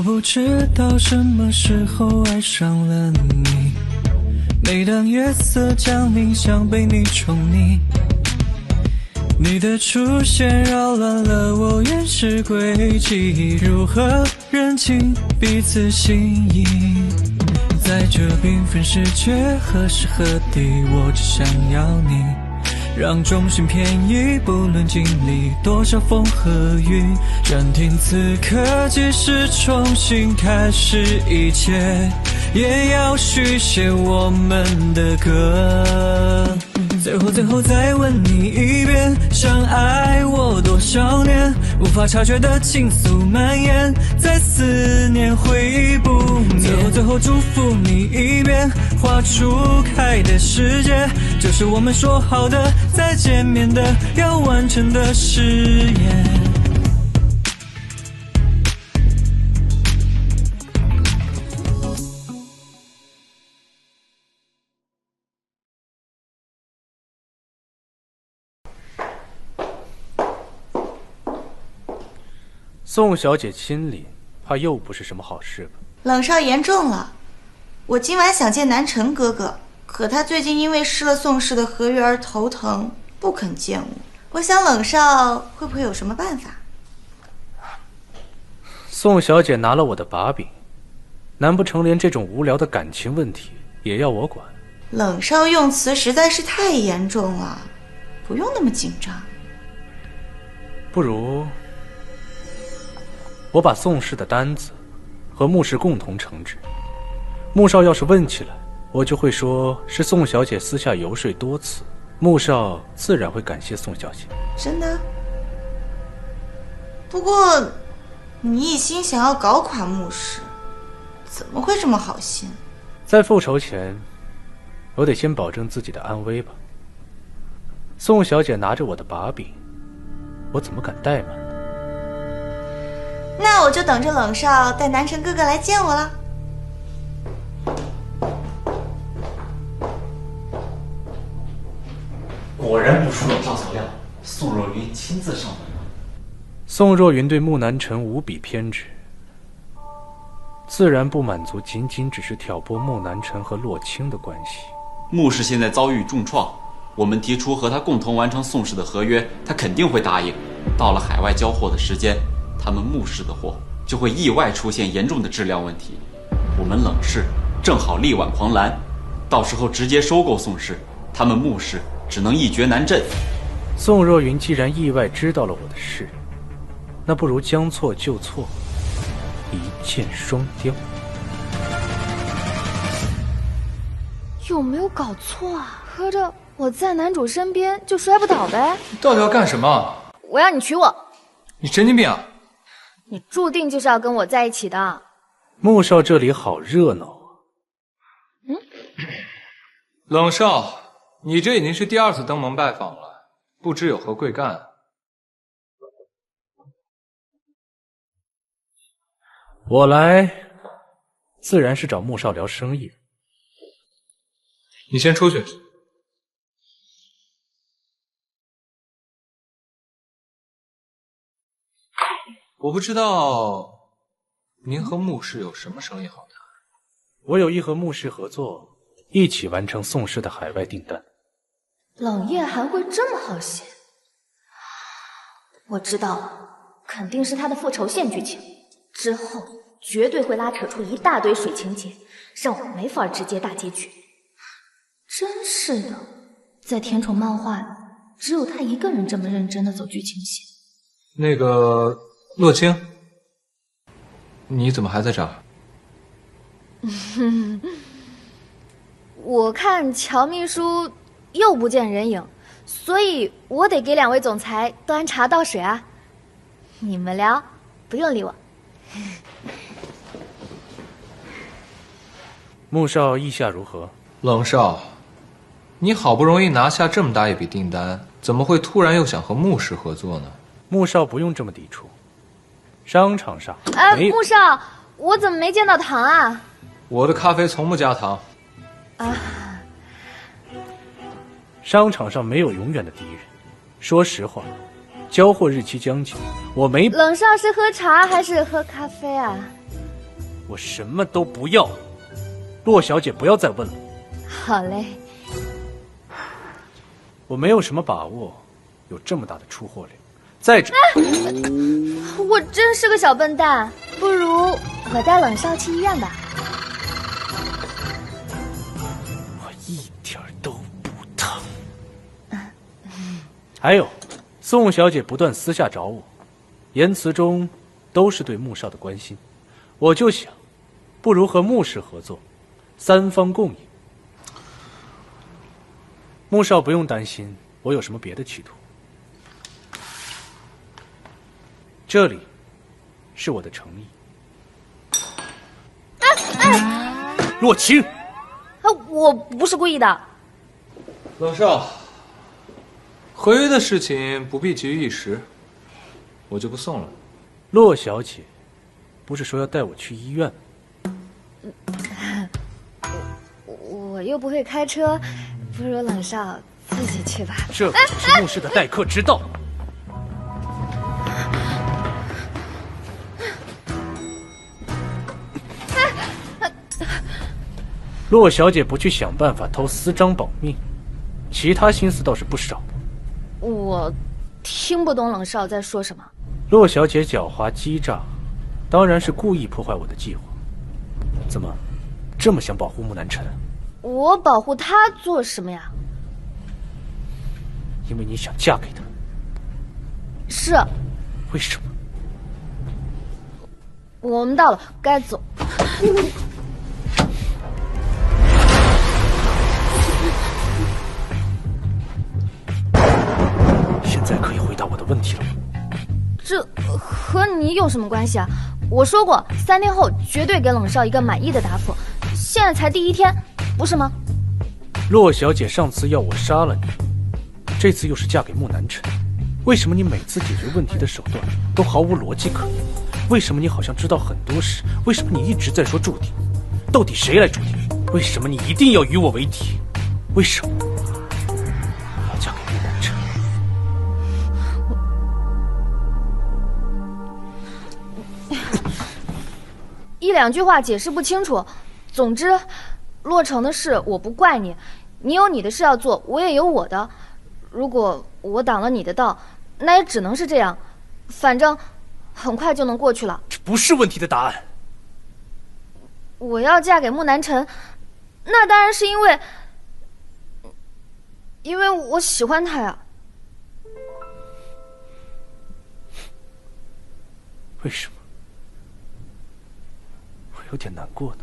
我不知道什么时候爱上了你，每当夜色降临，想被你宠溺。你的出现扰乱了我原始轨迹，如何认清彼此心意？在这缤纷世界，何时何地，我只想要你。让众生偏移，不论经历多少风和雨，暂停此刻，即使重新开始一切，也要续写我们的歌。最后再问你一遍，想爱我多少年？无法察觉的情愫蔓延，在思念回忆不眠。最后祝福你一遍，画出开的世界，这是我们说好的再见面的要完成的誓言。宋小姐亲临，怕又不是什么好事吧？冷少言重了，我今晚想见南辰哥哥，可他最近因为失了宋氏的合约而头疼，不肯见我。我想冷少会不会有什么办法？宋小姐拿了我的把柄，难不成连这种无聊的感情问题也要我管？冷少用词实在是太严重了，不用那么紧张。不如我把宋氏的单子和穆氏共同承制，穆少要是问起来，我就会说是宋小姐私下游说多次，穆少自然会感谢宋小姐。真的？不过你一心想要搞垮穆氏，怎么会这么好心？在复仇前，我得先保证自己的安危吧。宋小姐拿着我的把柄，我怎么敢怠慢？那我就等着冷少带南辰哥哥来见我了。果然不出冷少所料，宋若云亲自上门了。宋若云对穆南辰无比偏执，自然不满足仅仅只是挑拨穆南辰和洛清的关系。穆氏现在遭遇重创，我们提出和他共同完成宋氏的合约，他肯定会答应。到了海外交货的时间，他们穆氏的货就会意外出现严重的质量问题，我们冷氏正好力挽狂澜，到时候直接收购宋氏，他们穆氏只能一蹶难振。宋若云既然意外知道了我的事，那不如将错就错，一箭双雕。有没有搞错啊？合着我在男主身边就摔不倒呗？你到底要干什么？我要你娶我！你神经病啊！你注定就是要跟我在一起的。穆少这里好热闹啊！冷少，你这已经是第2次登门拜访了，不知有何贵干？我来，自然是找穆少聊生意。你先出去。我不知道您和穆氏有什么生意好谈。我有意和穆氏合作，一起完成宋氏的海外订单。冷夜还会这么好心？我知道了，肯定是他的复仇线剧情，之后绝对会拉扯出一大堆水情节，让我没法直接大结局。真是的，在甜宠漫画里，只有他一个人这么认真的走剧情线。那个洛清，你怎么还在这儿？我看乔秘书又不见人影，所以我得给2位总裁端茶倒水啊。你们聊，不用理我。穆少意下如何？冷少，你好不容易拿下这么大一笔订单，怎么会突然又想和穆氏合作呢？穆少不用这么抵触，商场上穆少，我怎么没见到糖啊？我的咖啡从不加糖。啊，商场上没有永远的敌人。说实话，交货日期将近，我没……冷少是喝茶还是喝咖啡啊？我什么都不要。洛小姐，不要再问了。好嘞。我没有什么把握有这么大的出货量。再者，我真是个小笨蛋，不如我带冷少去医院吧。我一点都不疼。还有，宋小姐不断私下找我，言辞中都是对穆少的关心。我就想，不如和穆氏合作，三方共赢。穆少不用担心我有什么别的企图。这里是我的诚意。洛清，我不是故意的。冷少，合约的事情不必急于一时，我就不送了。洛小姐，不是说要带我去医院吗？我又不会开车，不如冷少自己去吧。这可是穆氏的待客之道。洛小姐不去想办法偷私章保命，其他心思倒是不少。我听不懂冷少在说什么。洛小姐狡猾机诈，当然是故意破坏我的计划。怎么，这么想保护穆南辰？我保护他做什么呀？因为你想嫁给他。是。为什么？我们到了，该走。现在可以回答我的问题了吗？这和你有什么关系啊？我说过3天后绝对给冷少一个满意的答复，现在才第1天，不是吗？洛小姐上次要我杀了你，这次又是嫁给穆南辰，为什么你每次解决问题的手段都毫无逻辑可言？为什么你好像知道很多事？为什么你一直在说注定？到底谁来注定？为什么你一定要与我为敌？为什么我要嫁给穆南辰？一两句话解释不清楚。总之，洛城的事我不怪你，你有你的事要做，我也有我的。如果我挡了你的道，那也只能是这样。反正很快就能过去了。这不是问题的答案。我要嫁给穆南辰，那当然是因为我喜欢他呀。为什么？我有点难过呢。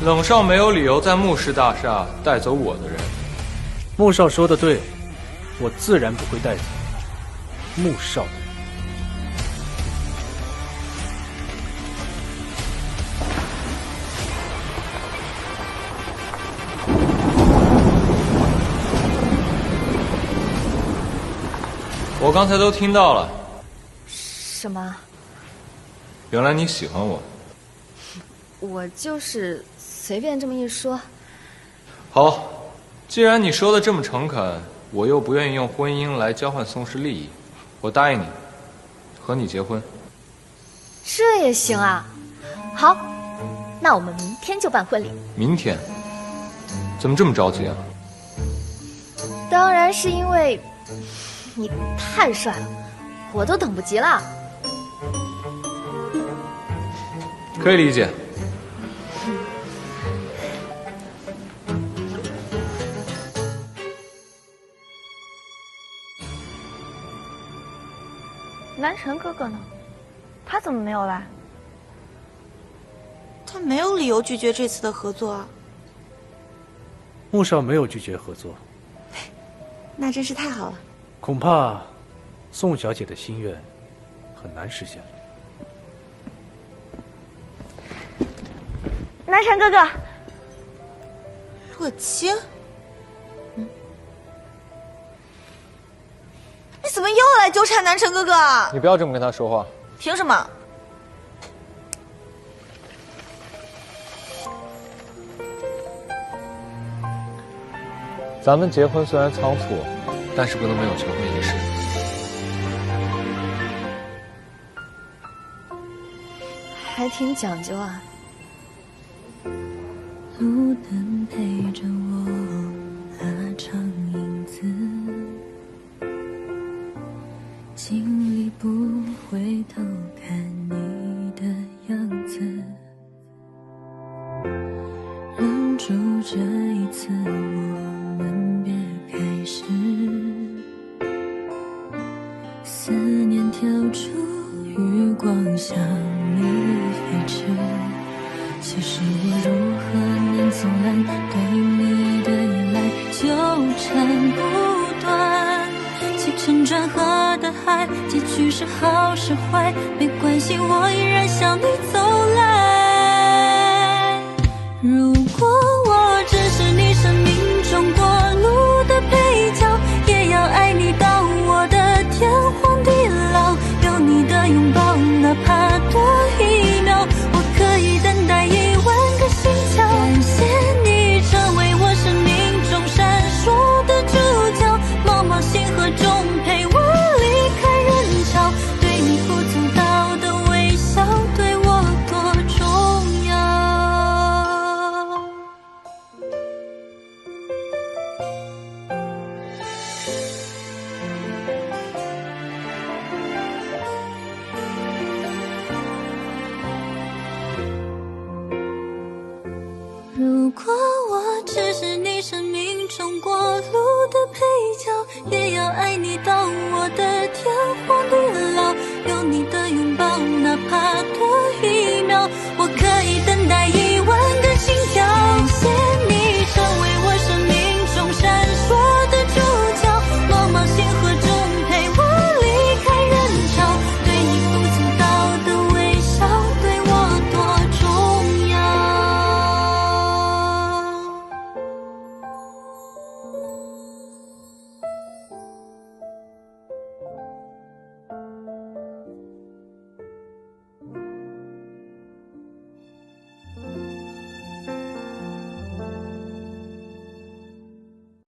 冷少没有理由在穆氏大厦带走我的人。穆少说的对，我自然不会带走穆少的人。我刚才都听到了。什么？原来你喜欢我。我就是随便这么一说。好，既然你说的这么诚恳，我又不愿意用婚姻来交换宋氏利益，我答应你，和你结婚。这也行啊？好，那我们明天就办婚礼。明天？怎么这么着急啊？当然是因为你太帅了，我都等不及了。可以理解。南辰哥哥呢？他怎么没有来？他没有理由拒绝这次的合作啊。穆少没有拒绝合作。那真是太好了。恐怕宋小姐的心愿很难实现了。南辰哥哥，洛清，你怎么又来纠缠南辰哥哥啊？你不要这么跟他说话。凭什么？咱们结婚虽然仓促，但是不能没有求婚仪式。还挺讲究啊。路灯陪着我拉长影子，尽力不回头看你的样子，忍住这一次我们别开始，思念跳出余光向你飞驰。其实我如何能阻拦对你的依赖纠缠不断，起承转合的海，结局是好是坏没关系，我依然向你走来。如果我只是你生命中过路的配角，也要爱你到我的天荒地老，有你的拥抱哪怕多一秒，我可以等待1万个心跳。感谢你成为我生命中闪烁的主角，茫茫星河中陪我离开人潮，对你不足道的微笑对我多重要。如果我只是你生命中过路的配角，也要爱你到